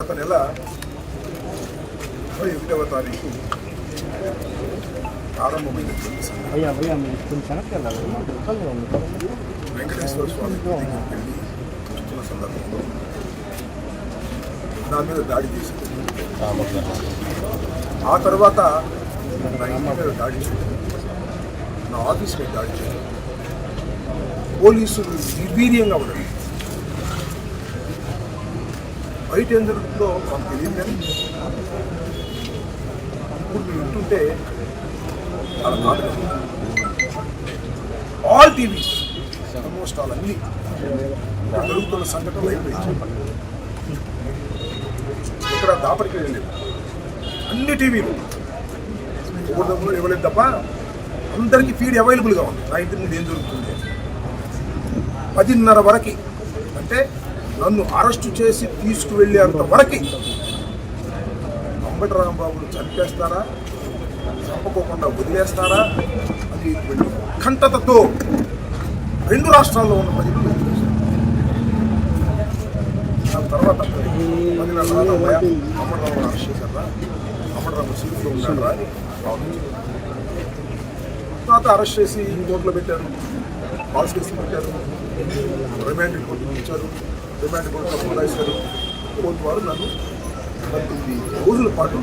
గత నెల 21వ తారీఖు ప్రారంభమైనటువంటి వెంకటేశ్వర స్వామి వెళ్ళి చూస్తున్న సందర్భంలో నా మీద దాడి చేసింది. ఆ తర్వాత నా ఇంటి మీద దాడి చేయడం, నా ఆఫీస్ మీద దాడి చేయడం, పోలీసులు నిర్వీర్యంగా ఉండడం. బయట ఏం జరుగుతుందో మాకు తెలియదు, కానీ ఇప్పుడు మీరు వింటుంటే చాలా బాధగా ఉంది. ఆల్ టీవీస్ ఆల్మోస్ట్ ఆల్ అన్ని జరుగుతున్న సంఘటనలు అయిపోయింది. ఇక్కడ దాపరికి వెళ్ళలేదు, అన్ని టీవీలు ఇవ్వలేదు తప్ప అందరికీ ఫీడ్ అవైలబుల్గా ఉంది. నా ఇంటి ముందు ఏం జరుగుతుంది 10:30 వరకు, అంటే నన్ను అరెస్టు చేసి తీసుకువెళ్ళేంత వరకు అంబటి రాంబాబును చంపేస్తారా, చంపకోకుండా వదిలేస్తారా అది ఖంటతతో రెండు రాష్ట్రాల్లో ఉన్న ప్రజలు. దాని తర్వాత అంబటిరావు అరెస్ట్ చేశారా, అంబటిరావు సీట్లో ఉన్నారా అని తర్వాత అరెస్ట్ చేసి కోర్టులో పెట్టారు, పాస్ కేసులు పెట్టారు, రిమాండ్ కోర్టులో ఇచ్చారు, రిమాండ్ కోర్టులో మొదలైశారు. కోర్టు వారు నన్ను 18 రోజుల పాటు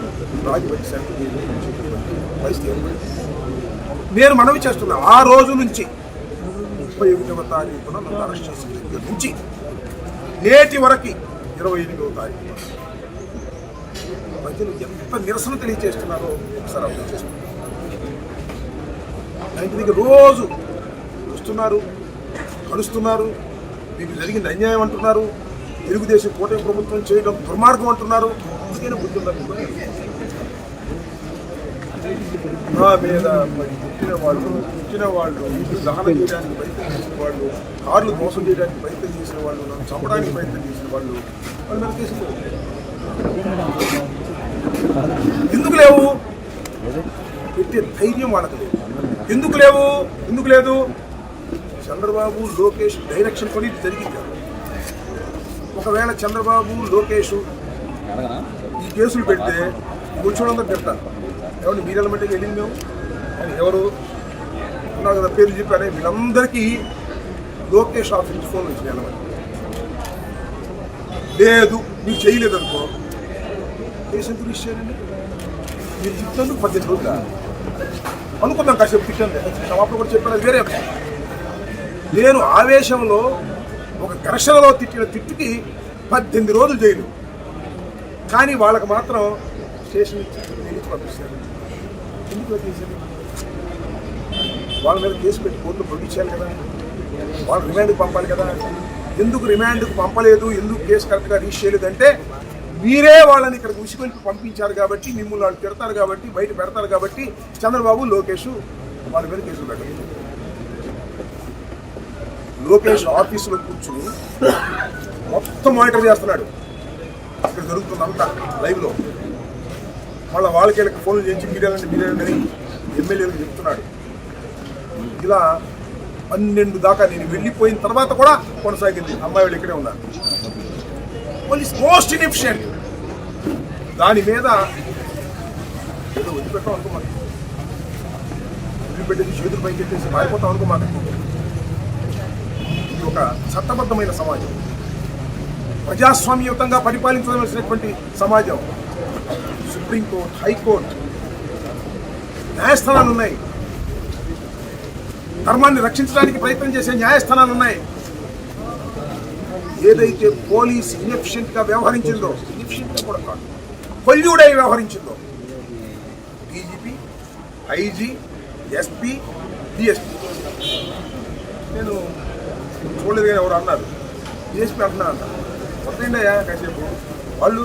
రాజమండ్రి సెంటర్ పరిస్థితి ఏర్పడింది. నేను మనవి చేస్తున్నా, ఆ రోజు నుంచి 31వ తారీఖున నన్ను అరెస్ట్ చేసిన దగ్గర నుంచి నేటి వరకు 28వ తారీఖు ప్రజలు ఎంత నిరసన తెలియజేస్తున్నారో ఒకసారి అర్థం చేస్తున్నారు. నా ఇంటి దగ్గర రోజు వస్తున్నారు, కలుస్తున్నారు, మీకు జరిగింది అన్యాయం అంటున్నారు, తెలుగుదేశం కూటమి ప్రభుత్వం చేయడం దుర్మార్గం అంటున్నారు. నేను బుద్ధున్నారు నా మీద పుట్టిన వాళ్ళు దహనం చేయడానికి ప్రయత్నం చేసిన వాళ్ళు, కార్లు మోసం చేయడానికి ప్రయత్నం చేసిన వాళ్ళు, నన్ను చంపడానికి ప్రయత్నం చేసిన వాళ్ళు మీద కేసులు ఎందుకు లేవు? పెట్టే ధైర్యం వాళ్ళకి లేదు. ఎందుకు లేదు? చంద్రబాబు లోకేష్ డైరెక్షన్ కొని జరిగింది. ఒకవేళ చంద్రబాబు లోకేష్ ఈ కేసులు పెడితే కూర్చోవడం పెడతారు. ఎవరిని మీరెలమెంట్కి వెళ్ళింది మేము అని ఎవరు ఉన్నారు కదా, పేరు చెప్పారే, వీళ్ళందరికీ లోకేష్ ఆఫీస్ నుంచి ఫోన్ వచ్చింది. వెళ్ళమని లేదు, మీరు చేయలేదు అనుకో, కేసు ఎందుకు ఇచ్చారండి? మీరు చెప్తాను 18 రోజులు అనుకుందాం, కాసేపు తిట్టండి, క్షమాపణ కూడా చెప్పాను, అది వేరే. నేను ఆవేశంలో ఒక ఘర్షణలో తిట్టిన తిట్టుకి 18 రోజులు జైలు, కానీ వాళ్ళకి మాత్రం స్టేషన్ నుంచి పంపిస్తారు. ఎందుకు తీసారు? వాళ్ళ మీద కేసు పెట్టి కోర్టులో పంపించాలి కదా, వాళ్ళు రిమాండ్కి పంపాలి కదా. ఎందుకు రిమాండ్కి పంపలేదు, ఎందుకు కేసు కరెక్ట్గా రిజిస్టర్ చేయలేదు అంటే, మీరే వాళ్ళని ఇక్కడ ఉసిగొల్పి పంపించారు కాబట్టి, మిమ్మల్ని వాళ్ళు తిడతారు కాబట్టి, బయట పెడతారు కాబట్టి చంద్రబాబు లోకేష్ వాళ్ళ మీద కేసులు పెట్టలేదు. లోకేష్ ఆఫీసులో కూర్చుని మొత్తం మానిటర్ చేస్తున్నాడు, ఇక్కడ జరుగుతుందంతా లైవ్లో. మళ్ళీ వాళ్ళకి ఫోన్లు చేయించి మీరేనని ఎమ్మెల్యేలకు చెప్తున్నాడు. ఇలా 12 దాకా నేను వెళ్ళిపోయిన తర్వాత కూడా కొనసాగింది. అమ్మాయి వాళ్ళు ఇక్కడే ఉన్నారు. Police most inefficient. దాని మీద ఏదో వదిలిపెట్టాం అనుకోమాక, వదిలిపెట్టేసి చేతులు పైకి ఎత్తేసి మారిపోతాం అనుకోమాక. ఇది ఒక చట్టబద్ధమైన సమాజం, ప్రజాస్వామ్యయుతంగా పరిపాలించవలసినటువంటి సమాజం. సుప్రీంకోర్టు, హైకోర్టు, న్యాయస్థానాలు ఉన్నాయి, ధర్మాన్ని రక్షించడానికి ప్రయత్నం చేసే న్యాయస్థానాలు ఉన్నాయి. ఏదైతే పోలీస్ ఇన్ఎఫిషియెంట్గా వ్యవహరించిందో, ఇన్ఎఫిషియెంట్గా కూడా కాదు, కొల్యూడై వ్యవహరించిందో, డీజీపీ, ఐజీ, ఎస్పీ, డిఎస్పీ, నేను చూడలేదు కానీ ఎవరు అన్నారు, డిఎస్పీ అంటున్నా అన్నారు, కొట్టండియా కాసేపు, వాళ్ళు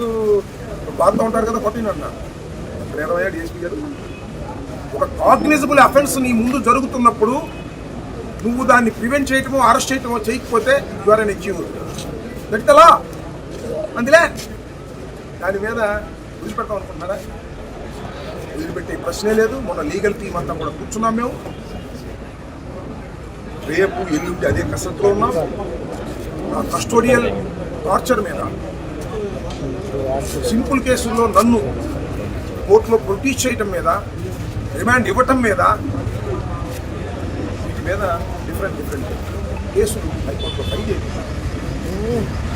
బాధతో ఉంటారు కదా, కొట్టండి అన్నారు. ఇక్కడ ఏమయ్యా డిఎస్పీ గారు, ఒక కాగ్నిజబుల్ అఫెన్స్ నీ ముందు జరుగుతున్నప్పుడు నువ్వు దాన్ని ప్రివెంట్ చేయటమో అరెస్ట్ చేయటమో చేయకపోతే you are an accused. That the law. అందులే దాని మీద వదిలిపెడతాం అనుకుంటున్నారా? వదిలిపెట్టే ప్రశ్నే లేదు. మొన్న లీగల్ టీం అంతా కూడా కూర్చున్నాం మేము. రేపు ఎల్లుండి అదే కసరత్తులో ఉన్నాం. కస్టోడియల్ టార్చర్ మీద సింపుల్ కేసుల్లో నన్ను కోర్టులో ప్రొడ్యూస్ చేయటం మీద, రిమాండ్ ఇవ్వటం మీద, వీటి మీద డిఫరెంట్ కేసులు హైకోర్టులో ఫైల్ చేయాలి.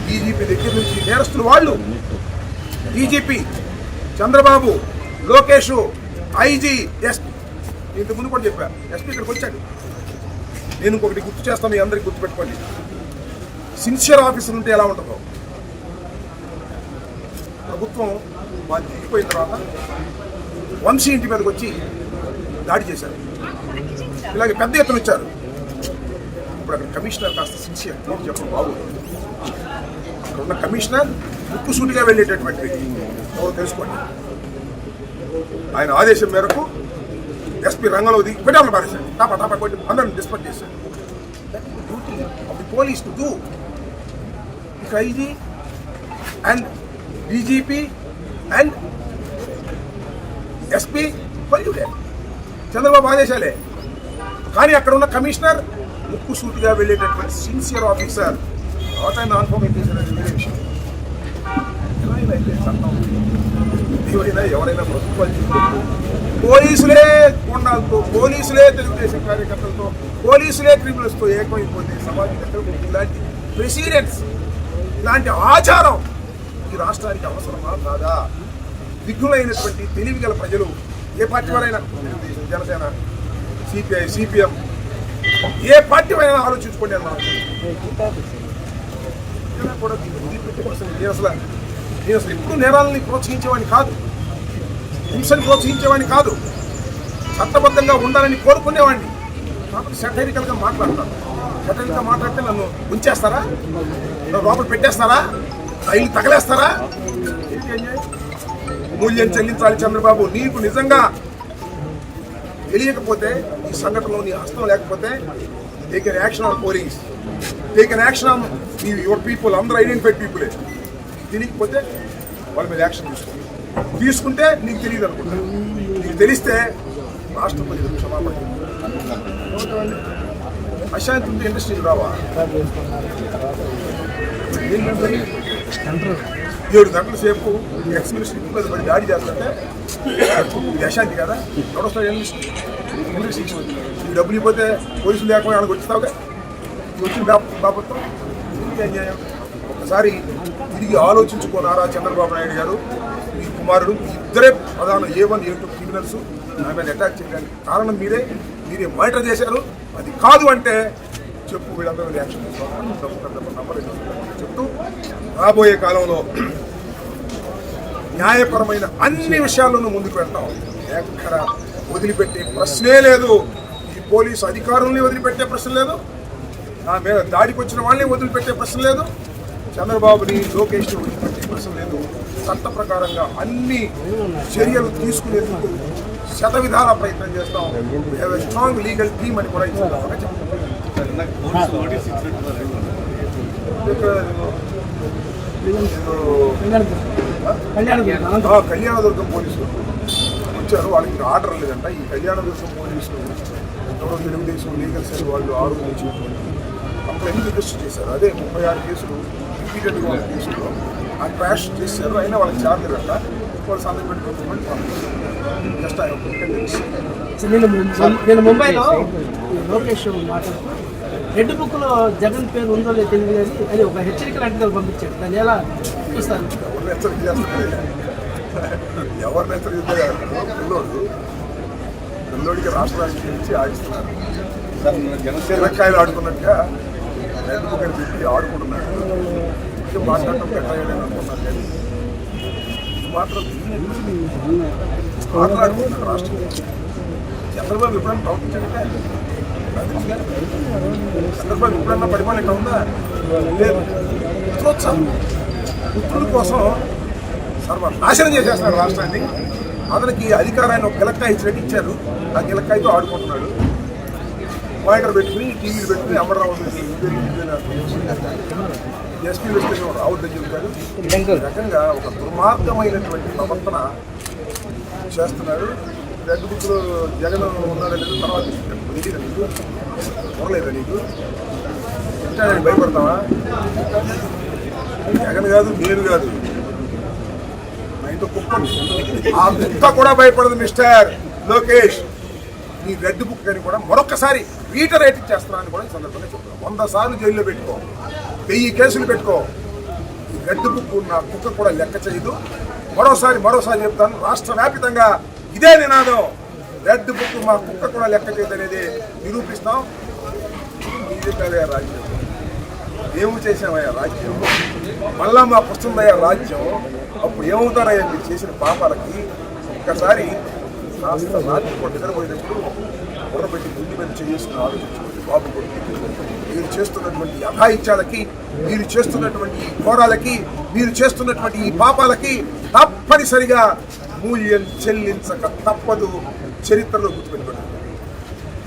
డీజీపీ దగ్గర నుంచి నేరస్తులు వాళ్ళు, DGP Chandrababu, Lokesh, IG, SP. ఇంతకు ముందు కూడా చెప్పారు, ఎస్పీ ఇక్కడికి వచ్చాడు. నేను ఇంకొకటి గుర్తు చేస్తాను, మీ అందరికీ గుర్తుపెట్టుకోండి. సిన్సియర్ ఆఫీసర్ ఉంటే ఎలా ఉంటుందో. ప్రభుత్వం వాళ్ళు దిగిపోయిన తర్వాత వంశీ ఇంటి మీదకి వచ్చి దాడి చేశారు. ఇలాగే పెద్ద ఎత్తున వచ్చారు. ఇప్పుడు అక్కడ కమిషనర్ కాస్త సిన్సియర్ చెప్పడం బాగుంది. అక్కడ ఉన్న కమిషనర్ ముక్కుసూటిగా వెళ్ళేటటువంటి ఎవరు తెలుసుకోండి. ఆయన ఆదేశం మేరకు ఎస్పీ రంగంలో దిగి పెట్టాలని పారేశాడు. టాపా కొట్టి అందరిని డిస్పర్స్ చేశాడు. Duty of the police to do. ఇక IG and DGP and SP పల్లుడే చంద్రబాబు ఆదేశాలే. కానీ అక్కడ ఉన్న కమిషనర్ ముక్కుసూటిగా వెళ్ళేటటువంటి సిన్సియర్ ఆఫీసర్. తర్వాత నాన్ ఫార్మల్ చేసిన వేరే విషయం. ఎవరైనా ప్రభుత్వాలు పోలీసులే గుండాలతో, పోలీసులే తెలుగుదేశం కార్యకర్తలతో, పోలీసులే క్రిమినల్స్తో ఏకమైపోతే సమాజంలో ఇలాంటి ప్రెసిడెంట్స్, ఇలాంటి ఆచారం ఈ రాష్ట్రానికి అవసరమా కాదా? దిగ్గులైనటువంటి తెలివిగల ప్రజలు, ఏ పార్టీ వారైనా, తెలుగుదేశం, జనసేన, సిపిఐ, సిపిఎం, ఏ పార్టీ వారైనా ఆలోచించుకోండి అన్నారు. కూడా నేను అసలు ఎప్పుడు నేరాలని ప్రోత్సహించేవాడిని కాదు, హింసని ప్రోత్సహించేవాడిని కాదు, చట్టబద్ధంగా ఉండాలని కోరుకునేవాడిని. కాబట్టి సెటైరికల్గా మాట్లాడతాను. సెటైరికల్గా మాట్లాడితే నన్ను ఉంచేస్తారా, నన్ను లోపల పెట్టేస్తారా, రైలు తగలేస్తారా? మూల్యం చెల్లించాలి చంద్రబాబు. నీకు నిజంగా తెలియకపోతే, ఈ సంఘటనలో నీ హస్తం లేకపోతే, take an action on police, take an action on your people. అందరూ ఐడెంటిఫైడ్ పీపులే. తెలియకపోతే వాళ్ళ మీద యాక్షన్ తీసుకుంటే నీకు తెలియదు అనుకుంటా. నీకు తెలిస్తే రాష్ట్ర ప్రజలకు క్షమాపణ. అశాంతి ఉంటే ఇండస్ట్రీకి రావా? 7 గంటల సేపు ఎక్స్మినిస్టర్ ఇంటి మీద పడి దాడి చేస్తుంటే ఇది అశాంతి కదా? ఎవడొస్తాడు ఇండస్ట్రీ? డబ్బులు ఇవ్వకపోతే పోలీసులు లేకుండా వాళ్ళకి వచ్చిస్తావుగా. వచ్చిన బాబత్వం అన్యాయం. ఒకసారి తిరిగి ఆలోచించుకోనారా చంద్రబాబు నాయుడు గారు, మీ కుమారుడు, ఇద్దరే ప్రధాన A1, A2 క్రిమినల్స్ ఆమె అటాక్ చేయడానికి కారణం మీరే మానిటర్ చేశారు. అది కాదు అంటే చెప్పు, వీళ్ళందరూ రియాక్షన్ చెప్తూ రాబోయే కాలంలో న్యాయపరమైన అన్ని విషయాల్లోనూ ముందుకు వెళ్తాం. ఎక్కడ వదిలిపెట్టే ప్రశ్నే లేదు. ఈ పోలీసు అధికారుల్ని వదిలిపెట్టే ప్రశ్న లేదు, నా మీద దాడికి వచ్చిన వాళ్ళని వదిలిపెట్టే ప్రశ్న లేదు, చంద్రబాబుని, లోకేష్ని వదిలిపెట్టే ప్రశ్న లేదు. చట్ట ప్రకారంగా అన్ని చర్యలు తీసుకునేందుకు శతవిధాల ప్రయత్నం చేస్తాం. స్ట్రాంగ్ లీగల్ టీమ్ అని కూడా కళ్యాణదుర్గం పోలీసులు వచ్చారు. వాళ్ళకి ఆర్డర్ లేదంట. ఈ కళ్యాణదుర్గం పోలీసులు ఎవరో తెలుగుదేశం లీగల్ సెల్ వాళ్ళు 6 నుంచి అప్పుడు ఎందుకు రిజిస్టర్ చేశారు? అదే 36 కేసులు రిపీటెడ్గా ఉన్న కేసుల్లో ఆ క్రాష్ చేశారు. అయినా వాళ్ళకి చార్జర్ అంట. వాళ్ళు సంతకం పెట్టుకోమని జస్ట్ నేను ముంబైలో లోకేష్ మాట్లాడుతూ రెడ్ బుక్లో జగన్ పేరు ఉందో లేదో తెలియదు, అది ఒక హెచ్చరిక లాంటిది పంపించాడు. దాన్ని ఎలా చూస్తారు? ఎవరిని హెచ్చరిక చేస్తారు? ఎవరిని హెచ్చరిక పిల్లోడికి రాష్ట్ర రాజకీయం ఇచ్చి ఆడిస్తున్నారు. జనసేనకాయలు ఆడుకున్నట్టుగా రెడ్ బుక్ అని పెట్టి ఆడుకుంటున్నాడు. మాట్లాడటం పెట్టాలని అనుకున్నారు. కానీ మాత్రం మాట్లాడుకుంటున్నారు రాష్ట్రం. చంద్రబాబు ఎప్పుడైనా ప్రవర్తించడంటే చంద్రబాబు ఎప్పుడన్నా పరిమాణం ఇక్కడ ఉందా? లేదు. పుత్రోత్సవం, పుత్రుల కోసం సర్వనాశనం చేసేస్తున్నాడు రాష్ట్రాన్ని. అతనికి అధికారాన్ని ఒక గిలక్కాయ ఇచ్చినట్టు ఇచ్చారు. ఆ గిలక్కాయతో ఆడుకుంటున్నాడు. మాయకర్ పెట్టుకుని, టీవీలు పెట్టుకుని అమర్రావు ఎస్పీ వస్తే రావద్దని చెబుతాడు. ఈ రకంగా ఒక దుర్మార్గమైనటువంటి ప్రవర్తన చేస్తున్నాడు. రెడ్ బుక్లో జగన్ ఉన్నాడా లేదు తర్వాత తెలియదు. నీకు చూడలేదా? నీకు ఇంకా భయపడతావా? జగన్ కాదు, నేను కాదు, పెద్ద కుక్క ఉంది. ఆ కుక్క కూడా భయపడదు మిస్టర్ లోకేష్. నీ రెడ్ బుక్ అని కూడా మరొకసారి రీటరేట్ చేస్తున్నానని కూడా ఈ సందర్భంగా చెప్తున్నాను. 100 సార్లు జైల్లో పెట్టుకో, 1000 కేసులు పెట్టుకో, ఈ రెడ్ బుక్ నా కుక్క కూడా లెక్క చేయదు. మరోసారి చెప్తాను, రాష్ట్ర వ్యాప్తంగా ఇదే నినాదం. రెడ్ బుక్ మా కుక్క కూడా లెక్క చేయదు అనేది నిరూపిస్తాం. బీజేపీ రాజ్యం ఏమి చేసామయ్యా రాజ్యం, మళ్ళా మాకు వస్తుందయ్యా రాజ్యం. అప్పుడు ఏమవుతారయ్యా మీరు చేసిన పాపాలకి? ఒక్కసారి రాష్ట్ర రాజ్యం నిద్రపోయినప్పుడు బుర్రపెట్టి ముందు మీద చేసుకుని ఆలోచించుకోండి బాబు కొడుకు. మీరు చేస్తున్నటువంటి అఘాయిత్యాలకి, మీరు చేస్తున్నటువంటి ఈ ఘోరాలకి, మీరు చేస్తున్నటువంటి ఈ పాపాలకి తప్పనిసరిగా మూల్యం చెల్లించక తప్పదు. చరిత్రలో గుర్తుపెట్టుకోండి.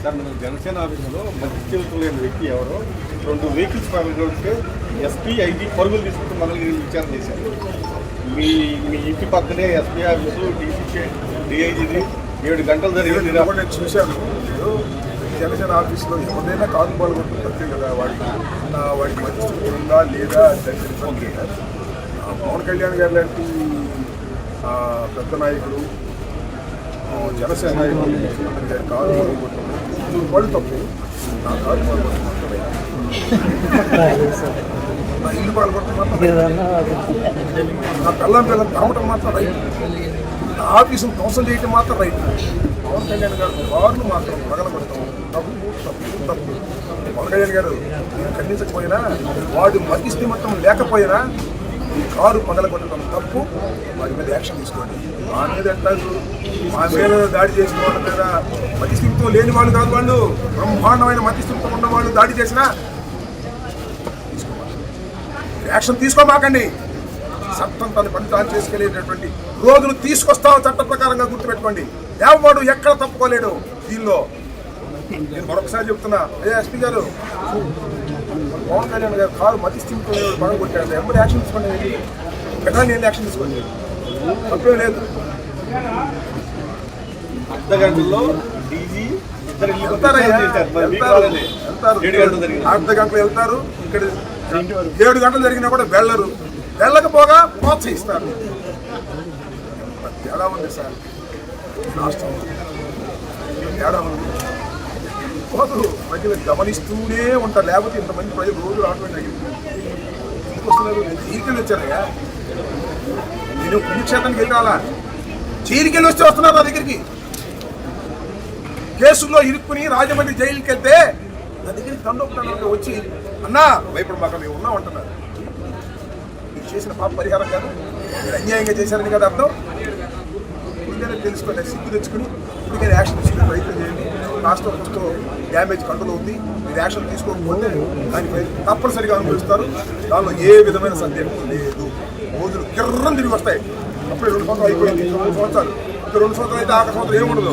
సార్, మన జనసేన ఆఫీసులో మధ్య జీవితం లేని వ్యక్తి ఎవరో 2 వెహికల్స్ పగలగొడితే ఎస్పీ ఐజీ పరుగులు తీసుకుంటూ మనల్ని విచారణ చేశారు. మీ ఇంటి పక్కనే ఎస్పీ ఆఫీసు, డీసీ, డిఐజీది 7 గంటలు జరిగింది. నేను చూశాను. జనసేన ఆఫీసులో ఎవరైనా కాదు పాల్గొంటుంది కదా, వాడికి మంచి స్థితి ఉందా లేదా తెలియదు. పవన్ కళ్యాణ్ గారు లాంటి పెద్ద నాయకులు, జనసేన నాయకులు కాదు పాల్గొంటున్నారు. వాళ్ళు తప్పు, నా కాదు పాల్గొంటున్నారు, నా ఇల్లు పాల్గొంటున్నారు, నా పిల్లలు తరవటం మాత్రం రైట్, నా ఆఫీసును ధ్వంసం చేయటం మాత్రం రైట్. పవన్ కళ్యాణ్ గారు కార్లు మాత్రం పగలగొడతాం తప్పు. పవన్ కళ్యాణ్ గారు నేను ఖండించకపోయినా, వాడు మధ్యస్థి మొత్తం లేకపోయినా ఈ కారు పగలగొట్టడం తప్పు. వాడి మీద యాక్షన్ తీసుకోండి. మా మీద అంటారు, మా మీద దాడి చేసిన వాళ్ళ మీద మధ్యస్థితితో లేని వాళ్ళు కాదు, వాళ్ళు బ్రహ్మాండమైన మధ్యస్థితితో ఉన్న వాళ్ళు దాడి చేసినా తీసుకోవాలి. యాక్షన్ తీసుకోమాకండి. చట్టం తన పని తాను చేసుకెళ్ళేటటువంటి రోజులు తీసుకొస్తామో చట్ట ప్రకారంగా గుర్తుపెట్టుకోండి. ఎవడు ఎక్కడ తప్పుకోలేడు దీనిలో. నేను మరొకసారి చెప్తున్నా, ఎస్పీ గారు, పవన్ కళ్యాణ్ గారు కారు మధ్యస్థితితో పగ కొట్టాడు, ఎవరు యాక్షన్ తీసుకోండి. ఎక్కడ నేను యాక్షన్ తీసుకోండి, తప్పే లేదు. అర్ధ గంటల్లో డీజీ వెళ్తారయ్యా, అర్ధ గంటలు వెళ్తారు. ఇక్కడ 7 గంటలు జరిగినా కూడా వెళ్ళకపోగా ప్రోత్సహిస్తారు. తేడా ఉంది సార్, రాష్ట్రం తేడా ఉంది. ప్రజలు గమనిస్తూనే ఉంటారు, లేకపోతే ఇంతమంది ప్రజలు రోజు రావడం ఎందుకు వస్తున్నారు? జైలుకెళ్ళి వచ్చారయ్యా, నేను పుణ్యక్షేత్రానికి వెళ్ళి రాలా, జైలుకెళ్ళి వస్తే వస్తున్నారు నా దగ్గరికి. కేసుల్లో ఇరుక్కుని రాజమండ్రి జైలుకి వెళ్తే నా దగ్గరికి తండొప్పుతాను వచ్చి, అన్నా భయపడు మాకు మేము ఉన్నాం అంటున్నారు. మీరు చేసిన పాప పరిహారం కాదు, మీరు అన్యాయంగా చేశారని కదా అర్థం. ఇప్పుడుగానే తెలుసుకోండి, సిగ్గు తెచ్చుకుని ఇప్పుడుగానే యాక్షన్ తీసుకుని ప్రయత్నం చేయండి. రాష్ట్రం ఫస్ట్ డ్యామేజ్ కంట్రోల్ అవుతుంది. మీరు యాక్షన్ తీసుకోకపోతే దానిపై తప్పనిసరిగా అనుభవిస్తారు. దానిలో ఏ విధమైన సందేహం లేదు. రోజులు కిర్రం తిరిగి వస్తాయి. అప్పుడే 2 సంవత్సరాలు అయిపోయింది, 2 సంవత్సరాలు, ఇంకా 2 సంవత్సరాలు అయితే ఆఖరి సంవత్సరం ఏముండదు.